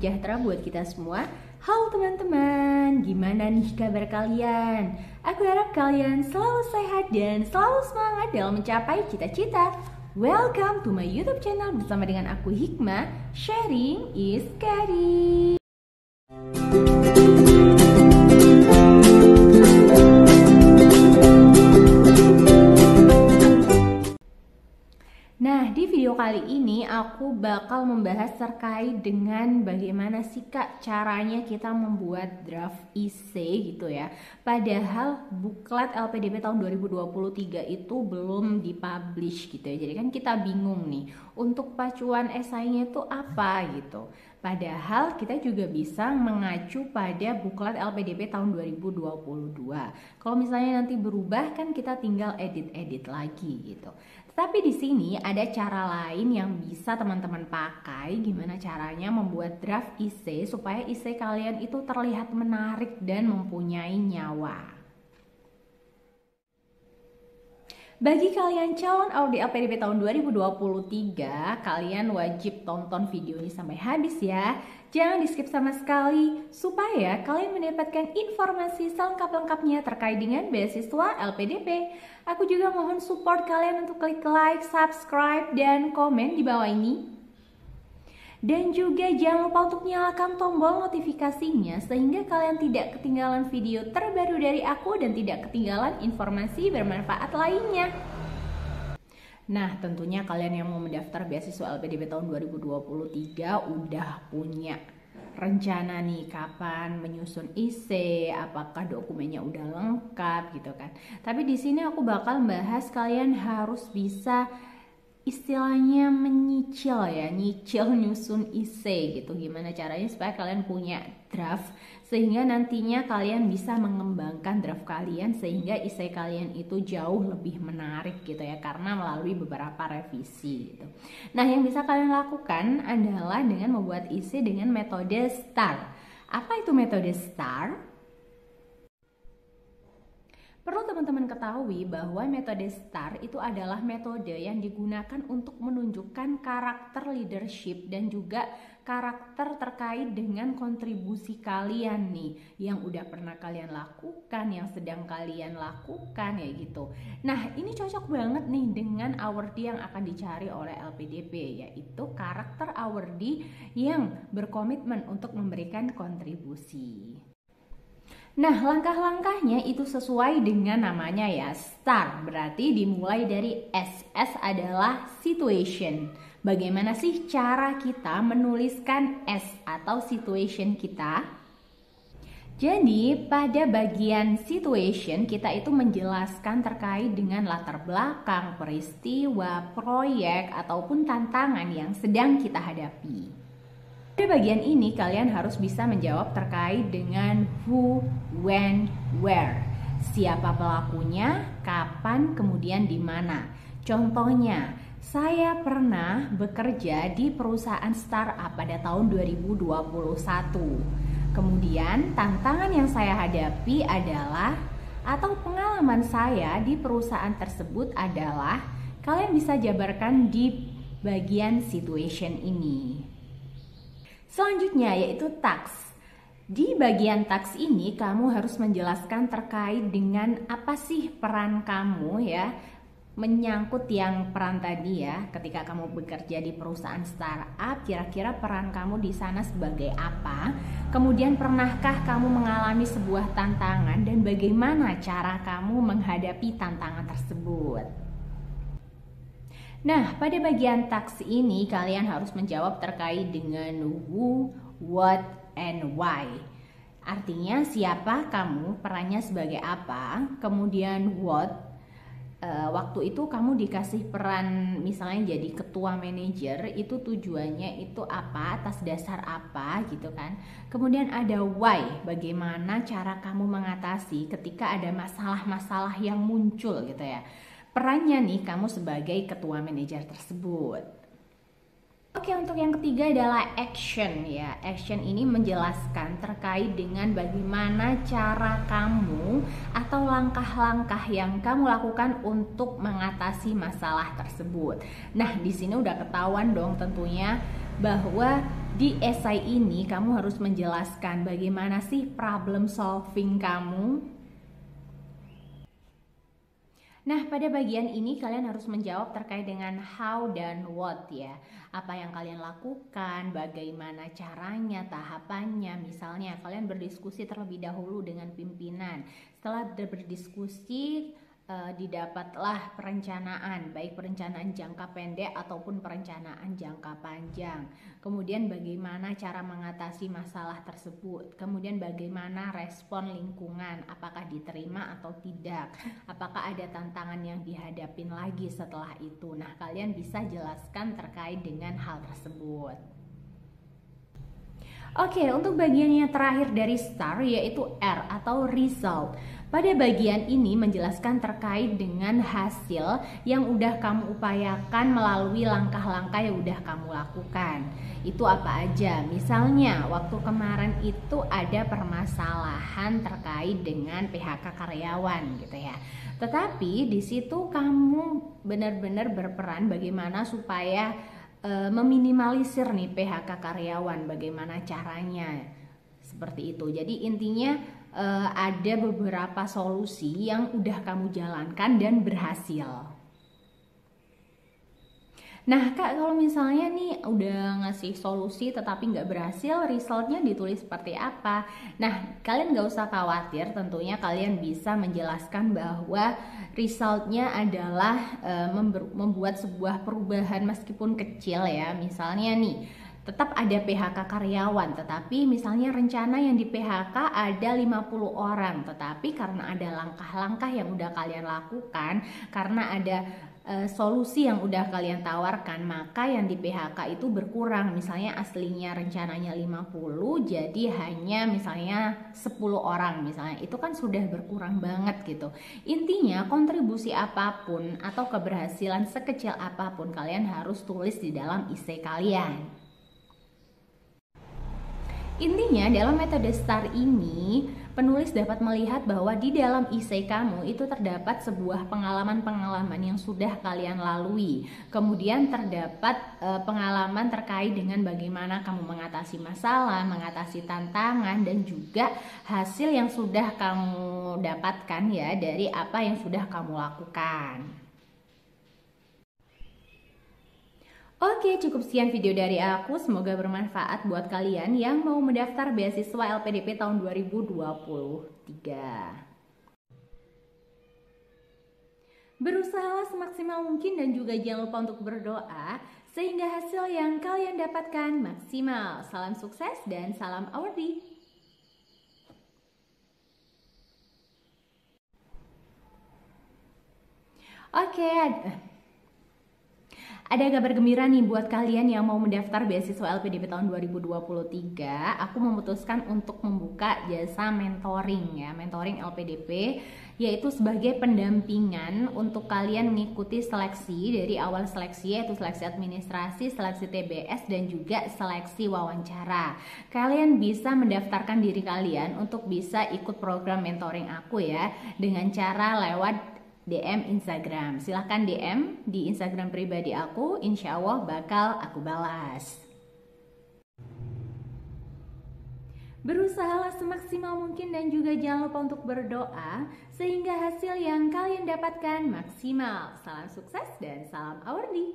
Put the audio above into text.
sejahtera buat kita semua. Halo teman-teman, gimana nih kabar kalian? Aku harap kalian selalu sehat dan selalu semangat dalam mencapai cita-cita. Welcome to my YouTube channel bersama dengan aku Hikmah. Sharing is caring. Nah, di video kali ini aku bakal membahas terkait dengan bagaimana sih Kak caranya kita membuat draft IC gitu ya. Padahal buklet LPDP tahun 2023 itu belum dipublish gitu ya. Jadi kan kita bingung nih untuk pacuan esainya itu apa gitu. Padahal kita juga bisa mengacu pada buklet LPDP tahun 2022. Kalau misalnya nanti berubah kan kita tinggal edit-edit lagi gitu. Tapi di sini ada cara lain yang bisa teman-teman pakai. Gimana caranya membuat draft IC supaya IC kalian itu terlihat menarik dan mempunyai nyawa. Bagi kalian calon audi LPDP tahun 2023, kalian wajib tonton video ini sampai habis ya. Jangan di skip sama sekali supaya kalian mendapatkan informasi selengkap-lengkapnya terkait dengan beasiswa LPDP. Aku juga mohon support kalian untuk klik like, subscribe, dan komen di bawah ini. Dan juga jangan lupa untuk nyalakan tombol notifikasinya sehingga kalian tidak ketinggalan video terbaru dari aku dan tidak ketinggalan informasi bermanfaat lainnya. Nah, tentunya kalian yang mau mendaftar beasiswa LPDP tahun 2023 udah punya rencana nih kapan menyusun IC, apakah dokumennya udah lengkap gitu kan. Tapi di sini aku bakal bahas kalian harus bisa istilahnya menyicil ya, nyicil nyusun IC gitu. Gimana caranya supaya kalian punya draft sehingga nantinya kalian bisa mengembangkan draft kalian sehingga IC kalian itu jauh lebih menarik gitu ya, karena melalui beberapa revisi gitu. Nah, yang bisa kalian lakukan adalah dengan membuat IC dengan metode STAR. Apa itu metode STAR? Perlu teman-teman ketahui bahwa metode STAR itu adalah metode yang digunakan untuk menunjukkan karakter leadership dan juga karakter terkait dengan kontribusi kalian nih yang udah pernah kalian lakukan, yang sedang kalian lakukan ya gitu. Nah, ini cocok banget nih dengan awardee yang akan dicari oleh LPDP, yaitu karakter awardee yang berkomitmen untuk memberikan kontribusi. Nah, langkah-langkahnya itu sesuai dengan namanya ya, STAR. Berarti dimulai dari S. S adalah situation. Bagaimana sih cara kita menuliskan S atau situation kita? Jadi, pada bagian situation kita itu menjelaskan terkait dengan latar belakang, peristiwa, proyek, ataupun tantangan yang sedang kita hadapi. Pada bagian ini kalian harus bisa menjawab terkait dengan who, when, where. Siapa pelakunya, kapan, kemudian di mana. Contohnya, saya pernah bekerja di perusahaan startup pada tahun 2021. Kemudian tantangan yang saya hadapi adalah atau pengalaman saya di perusahaan tersebut adalah, kalian bisa jabarkan di bagian situation ini. Selanjutnya yaitu task. Di bagian task ini kamu harus menjelaskan terkait dengan apa sih peran kamu ya, menyangkut yang peran tadi ya, ketika kamu bekerja di perusahaan startup, kira-kira peran kamu di sana sebagai apa? Kemudian pernahkah kamu mengalami sebuah tantangan dan bagaimana cara kamu menghadapi tantangan tersebut? Nah, pada bagian task ini kalian harus menjawab terkait dengan who, what, and why. Artinya siapa kamu, perannya sebagai apa, kemudian what, waktu itu kamu dikasih peran misalnya jadi ketua manajer, itu tujuannya itu apa, atas dasar apa gitu kan. Kemudian ada why, bagaimana cara kamu mengatasi ketika ada masalah-masalah yang muncul gitu ya. Perannya nih kamu sebagai ketua manajer tersebut. Oke, untuk yang ketiga adalah action ya. Action ini menjelaskan terkait dengan bagaimana cara kamu atau langkah-langkah yang kamu lakukan untuk mengatasi masalah tersebut. Nah, di sini udah ketahuan dong tentunya bahwa Di esai ini kamu harus menjelaskan bagaimana sih problem solving kamu. Nah, pada bagian ini kalian harus menjawab terkait dengan how dan what ya. Apa yang kalian lakukan, bagaimana caranya, tahapannya. Misalnya kalian berdiskusi terlebih dahulu dengan pimpinan. Setelah berdiskusi, didapatlah perencanaan, baik perencanaan jangka pendek ataupun perencanaan jangka panjang. Kemudian bagaimana cara mengatasi masalah tersebut, kemudian bagaimana respon lingkungan, apakah diterima atau tidak, apakah ada tantangan yang dihadapin lagi setelah itu. Nah, kalian bisa jelaskan terkait dengan hal tersebut. Oke, untuk bagian yang terakhir dari STAR yaitu R atau result. Pada bagian ini menjelaskan terkait dengan hasil yang udah kamu upayakan melalui langkah-langkah yang udah kamu lakukan. Itu apa aja? Misalnya waktu kemarin itu ada permasalahan terkait dengan PHK karyawan gitu ya. Tetapi di situ kamu benar-benar berperan bagaimana supaya meminimalisir nih PHK karyawan, bagaimana caranya, seperti itu. Jadi intinya ada beberapa solusi yang udah kamu jalankan dan berhasil. Nah Kak, kalau misalnya nih udah ngasih solusi tetapi nggak berhasil, resultnya ditulis seperti apa? Nah, kalian nggak usah khawatir, tentunya kalian bisa menjelaskan bahwa resultnya adalah membuat sebuah perubahan meskipun kecil ya. Misalnya nih, tetap ada PHK karyawan, tetapi misalnya rencana yang di PHK ada 50 orang, tetapi karena ada langkah-langkah yang udah kalian lakukan, karena ada solusi yang udah kalian tawarkan, maka yang di PHK itu berkurang. Misalnya aslinya rencananya 50 jadi hanya misalnya 10 orang misalnya, itu kan sudah berkurang banget gitu. Intinya kontribusi apapun atau keberhasilan sekecil apapun kalian harus tulis di dalam essay kalian. Intinya dalam metode STAR ini, penulis dapat melihat bahwa di dalam essay kamu itu terdapat sebuah pengalaman-pengalaman yang sudah kalian lalui. Kemudian terdapat pengalaman terkait dengan bagaimana kamu mengatasi masalah, mengatasi tantangan, dan juga hasil yang sudah kamu dapatkan ya dari apa yang sudah kamu lakukan. Oke, cukup sekian video dari aku. Semoga bermanfaat buat kalian yang mau mendaftar beasiswa LPDP tahun 2023. Berusahalah semaksimal mungkin dan juga jangan lupa untuk berdoa sehingga hasil yang kalian dapatkan maksimal. Salam sukses dan salam awardee. Oke, ada kabar gembira nih buat kalian yang mau mendaftar beasiswa LPDP tahun 2023. Aku memutuskan untuk membuka jasa mentoring ya, mentoring LPDP, yaitu sebagai pendampingan untuk kalian mengikuti seleksi dari awal seleksi, yaitu seleksi administrasi, seleksi TBS, dan juga seleksi wawancara. Kalian bisa mendaftarkan diri kalian untuk bisa ikut program mentoring aku ya, dengan cara lewat DM Instagram. Silahkan DM di Instagram pribadi aku, insya Allah bakal aku balas. Berusahalah semaksimal mungkin dan juga jangan lupa untuk berdoa sehingga hasil yang kalian dapatkan maksimal. Salam sukses dan salam awardee.